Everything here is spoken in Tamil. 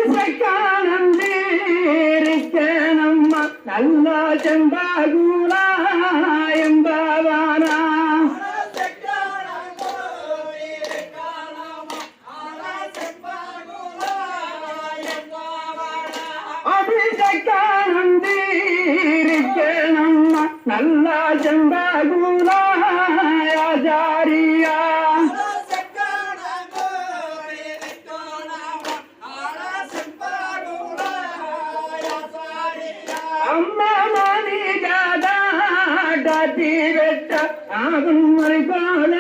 அபிஷேகானந்தீரிக்கணம்மா நல்ல செம்பாகூலா எம்பாவானா அபிஷேகானந்தீரிக்கணம்மா நல்ல செம்பாகூலா ஆச்சாரியா அம்மா மணி காதா டாட்டி வெட்ட ஆகும் மறை பாட